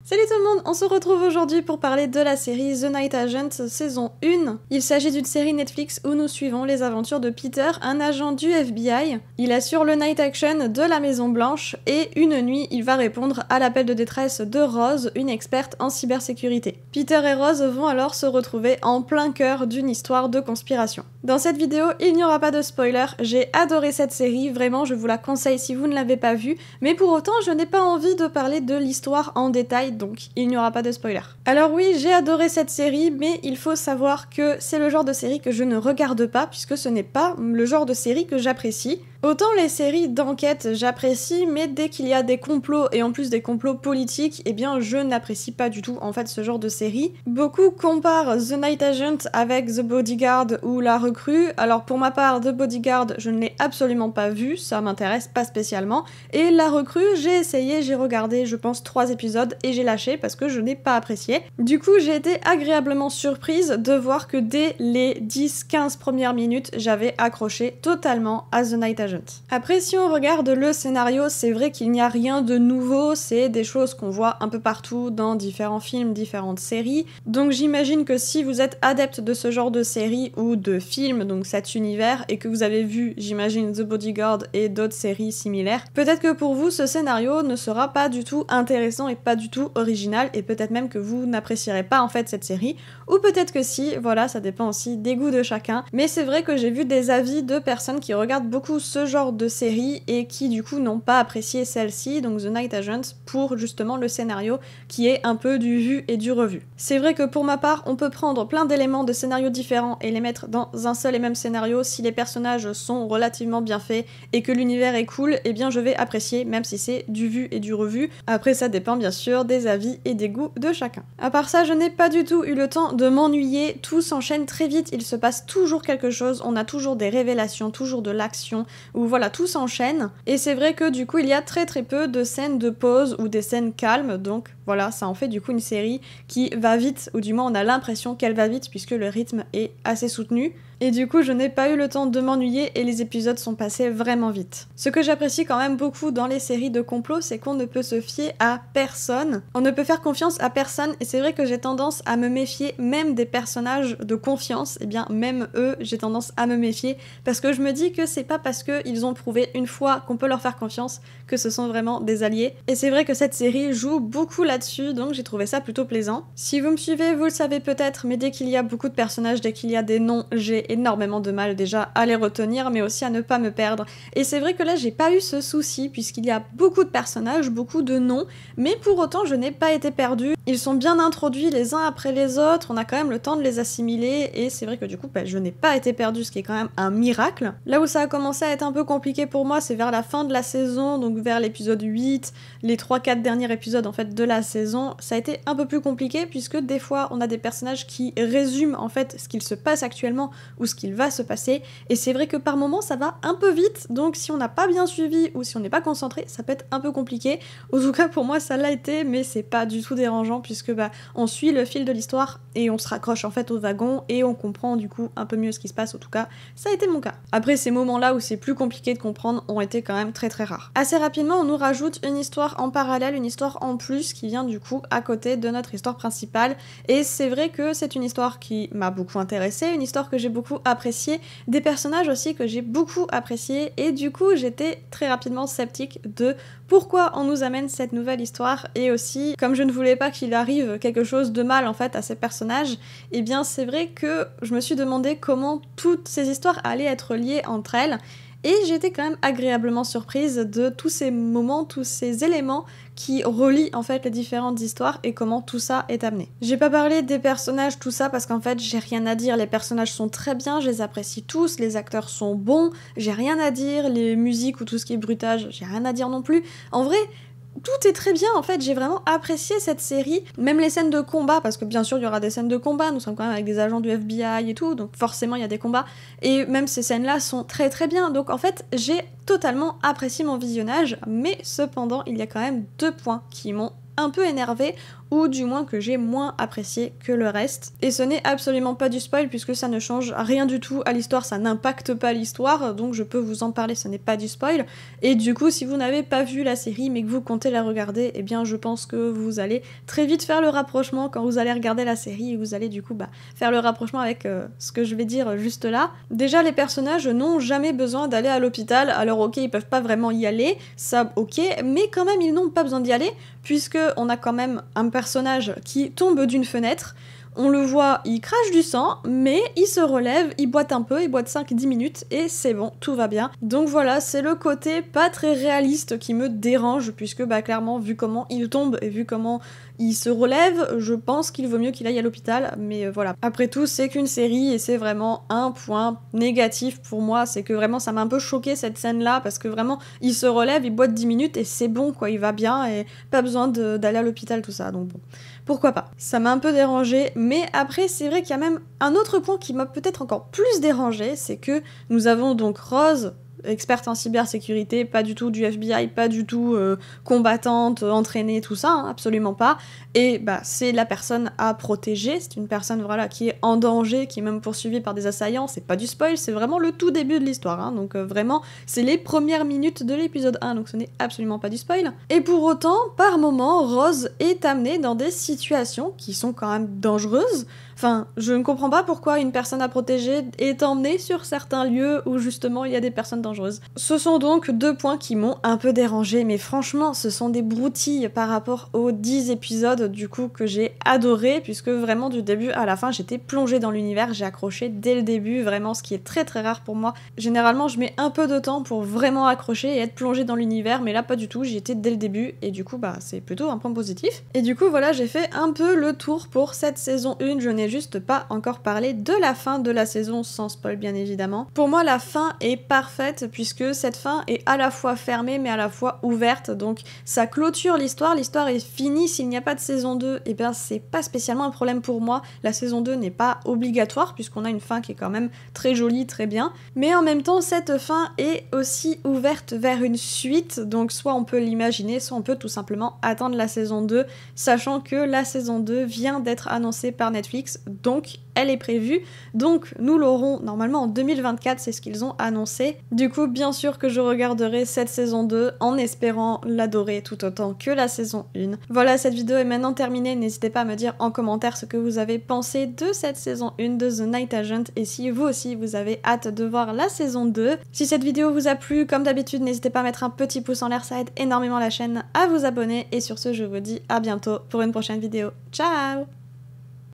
Salut tout le monde, on se retrouve aujourd'hui pour parler de la série The Night Agent saison 1. Il s'agit d'une série Netflix où nous suivons les aventures de Peter, un agent du FBI. Il assure le night action de la Maison Blanche et une nuit, il va répondre à l'appel de détresse de Rose, une experte en cybersécurité. Peter et Rose vont alors se retrouver en plein cœur d'une histoire de conspiration. Dans cette vidéo, il n'y aura pas de spoiler, j'ai adoré cette série, vraiment je vous la conseille si vous ne l'avez pas vue, mais pour autant je n'ai pas envie de parler de l'histoire en détail, donc il n'y aura pas de spoiler. Alors oui, j'ai adoré cette série, mais il faut savoir que c'est le genre de série que je ne regarde pas, puisque ce n'est pas le genre de série que j'apprécie. Autant les séries d'enquête j'apprécie, mais dès qu'il y a des complots, et en plus des complots politiques, eh bien je n'apprécie pas du tout en fait ce genre de série. Beaucoup comparent The Night Agent avec The Bodyguard ou La Recrue, alors pour ma part The Bodyguard je ne l'ai absolument pas vu, ça m'intéresse pas spécialement, et La Recrue j'ai essayé, j'ai regardé je pense 3 épisodes et j'ai lâché parce que je n'ai pas apprécié. Du coup j'ai été agréablement surprise de voir que dès les 10-15 premières minutes j'avais accroché totalement à The Night Agent. Après, si on regarde le scénario, c'est vrai qu'il n'y a rien de nouveau, c'est des choses qu'on voit un peu partout dans différents films, différentes séries. Donc j'imagine que si vous êtes adepte de ce genre de série ou de film, donc cet univers, et que vous avez vu, j'imagine, The Bodyguard et d'autres séries similaires, peut-être que pour vous, ce scénario ne sera pas du tout intéressant et pas du tout original, et peut-être même que vous n'apprécierez pas en fait cette série, ou peut-être que si, voilà, ça dépend aussi des goûts de chacun. Mais c'est vrai que j'ai vu des avis de personnes qui regardent beaucoup ce genre de série et qui du coup n'ont pas apprécié celle-ci, donc The Night Agent, pour justement le scénario qui est un peu du vu et du revu. C'est vrai que pour ma part, on peut prendre plein d'éléments de scénarios différents et les mettre dans un seul et même scénario. Si les personnages sont relativement bien faits et que l'univers est cool, eh bien je vais apprécier, même si c'est du vu et du revu. Après ça dépend bien sûr des avis et des goûts de chacun. À part ça, je n'ai pas du tout eu le temps de m'ennuyer, tout s'enchaîne très vite, il se passe toujours quelque chose, on a toujours des révélations, toujours de l'action, où voilà, tout s'enchaîne, et c'est vrai que du coup il y a très peu de scènes de pause ou des scènes calmes, donc voilà, ça en fait du coup une série qui va vite, ou du moins on a l'impression qu'elle va vite puisque le rythme est assez soutenu. Et du coup, je n'ai pas eu le temps de m'ennuyer et les épisodes sont passés vraiment vite. Ce que j'apprécie quand même beaucoup dans les séries de complot, c'est qu'on ne peut se fier à personne. On ne peut faire confiance à personne et c'est vrai que j'ai tendance à me méfier même des personnages de confiance. Et bien même eux, j'ai tendance à me méfier parce que je me dis que c'est pas parce qu'ils ont prouvé une fois qu'on peut leur faire confiance que ce sont vraiment des alliés. Et c'est vrai que cette série joue beaucoup là-dessus, donc j'ai trouvé ça plutôt plaisant. Si vous me suivez, vous le savez peut-être, mais dès qu'il y a beaucoup de personnages, dès qu'il y a des noms, j'ai énormément de mal déjà à les retenir, mais aussi à ne pas me perdre. Et c'est vrai que là, j'ai pas eu ce souci, puisqu'il y a beaucoup de personnages, beaucoup de noms, mais pour autant, je n'ai pas été perdue. Ils sont bien introduits les uns après les autres, on a quand même le temps de les assimiler, et c'est vrai que du coup, je n'ai pas été perdue, ce qui est quand même un miracle. Là où ça a commencé à être un peu compliqué pour moi, c'est vers la fin de la saison, donc vers l'épisode 8, les 3-4 derniers épisodes en fait de la saison, ça a été un peu plus compliqué, puisque des fois, on a des personnages qui résument en fait ce qu'il se passe actuellement, ou ce qu'il va se passer, et c'est vrai que par moments ça va un peu vite, donc si on n'a pas bien suivi ou si on n'est pas concentré, ça peut être un peu compliqué. En tout cas pour moi ça l'a été, mais c'est pas du tout dérangeant puisque on suit le fil de l'histoire et on se raccroche en fait au wagon et on comprend du coup un peu mieux ce qui se passe, en tout cas ça a été mon cas. Après ces moments-là où c'est plus compliqué de comprendre ont été quand même très rares. Assez rapidement on nous rajoute une histoire en parallèle, une histoire en plus qui vient du coup à côté de notre histoire principale, et c'est vrai que c'est une histoire qui m'a beaucoup intéressée, une histoire que j'ai beaucoup apprécié, des personnages aussi que j'ai beaucoup appréciés, et du coup j'étais très rapidement sceptique de pourquoi on nous amène cette nouvelle histoire, et aussi comme je ne voulais pas qu'il arrive quelque chose de mal en fait à ces personnages, et bien c'est vrai que je me suis demandé comment toutes ces histoires allaient être liées entre elles. Et j'étais quand même agréablement surprise de tous ces moments, tous ces éléments qui relient en fait les différentes histoires et comment tout ça est amené. J'ai pas parlé des personnages, tout ça, parce qu'en fait j'ai rien à dire, les personnages sont très bien, je les apprécie tous, les acteurs sont bons, j'ai rien à dire, les musiques ou tout ce qui est bruitage, j'ai rien à dire non plus. En vrai, tout est très bien en fait, j'ai vraiment apprécié cette série, même les scènes de combat, parce que bien sûr il y aura des scènes de combat, nous sommes quand même avec des agents du FBI et tout, donc forcément il y a des combats, et même ces scènes-là sont très bien, donc en fait j'ai totalement apprécié mon visionnage, mais cependant il y a quand même 2 points qui m'ont un peu énervée, ou du moins que j'ai moins apprécié que le reste. Et ce n'est absolument pas du spoil puisque ça ne change rien du tout à l'histoire, ça n'impacte pas l'histoire, donc je peux vous en parler, ce n'est pas du spoil. Et du coup, si vous n'avez pas vu la série mais que vous comptez la regarder, eh bien je pense que vous allez très vite faire le rapprochement quand vous allez regarder la série, et vous allez du coup faire le rapprochement avec ce que je vais dire juste là. Déjà, les personnages n'ont jamais besoin d'aller à l'hôpital, alors ok, ils peuvent pas vraiment y aller, ça ok, mais quand même ils n'ont pas besoin d'y aller, puisque on a quand même un personnage qui tombe d'une fenêtre, on le voit, il crache du sang, mais il se relève, il boite un peu, il boite 5-10 minutes, et c'est bon, tout va bien. Donc voilà, c'est le côté pas très réaliste qui me dérange, puisque clairement, vu comment il tombe, et vu comment il se relève, je pense qu'il vaut mieux qu'il aille à l'hôpital, mais voilà. Après tout, c'est qu'une série, et c'est vraiment un point négatif pour moi, c'est que vraiment, ça m'a un peu choqué cette scène-là, parce que vraiment, il se relève, il boite 10 minutes, et c'est bon, quoi, il va bien, et pas besoin d'aller à l'hôpital, tout ça, donc bon. Pourquoi pas. Ça m'a un peu dérangé, mais après c'est vrai qu'il y a même un autre point qui m'a peut-être encore plus dérangé, c'est que nous avons donc Rose, experte en cybersécurité, pas du tout du FBI, pas du tout combattante, entraînée, tout ça, hein, absolument pas. Et c'est la personne à protéger, c'est une personne voilà qui est en danger, qui est même poursuivie par des assaillants, c'est pas du spoil, c'est vraiment le tout début de l'histoire, hein, donc vraiment c'est les premières minutes de l'épisode 1, donc ce n'est absolument pas du spoil. Et pour autant, par moments, Rose est amenée dans des situations qui sont quand même dangereuses. Enfin, je ne comprends pas pourquoi une personne à protéger est emmenée sur certains lieux où justement il y a des personnes dangereuses. Ce sont donc deux points qui m'ont un peu dérangé, mais franchement, ce sont des broutilles par rapport aux 10 épisodes du coup que j'ai adoré, puisque vraiment du début à la fin j'étais plongée dans l'univers, j'ai accroché dès le début, vraiment ce qui est très très rare pour moi. Généralement je mets un peu de temps pour vraiment accrocher et être plongée dans l'univers, mais là pas du tout, j'y étais dès le début, et du coup c'est plutôt un point positif. Et du coup voilà, j'ai fait un peu le tour pour cette saison 1, je n'ai juste pas encore parlé de la fin de la saison, sans spoil bien évidemment. Pour moi la fin est parfaite puisque cette fin est à la fois fermée mais à la fois ouverte, donc ça clôture l'histoire est finie. S'il n'y a pas de saison 2, et bien c'est pas spécialement un problème pour moi, la saison 2 n'est pas obligatoire puisqu'on a une fin qui est quand même très jolie, très bien, mais en même temps cette fin est aussi ouverte vers une suite, donc soit on peut l'imaginer, soit on peut tout simplement attendre la saison 2, sachant que la saison 2 vient d'être annoncée par Netflix, donc elle est prévue, donc nous l'aurons normalement en 2024, c'est ce qu'ils ont annoncé. Du coup, bien sûr que je regarderai cette saison 2 en espérant l'adorer tout autant que la saison 1. Voilà, cette vidéo est maintenant terminée, n'hésitez pas à me dire en commentaire ce que vous avez pensé de cette saison 1 de The Night Agent et si vous aussi vous avez hâte de voir la saison 2. Si cette vidéo vous a plu, comme d'habitude, n'hésitez pas à mettre un petit pouce en l'air, ça aide énormément la chaîne, à vous abonner et sur ce, je vous dis à bientôt pour une prochaine vidéo. Ciao!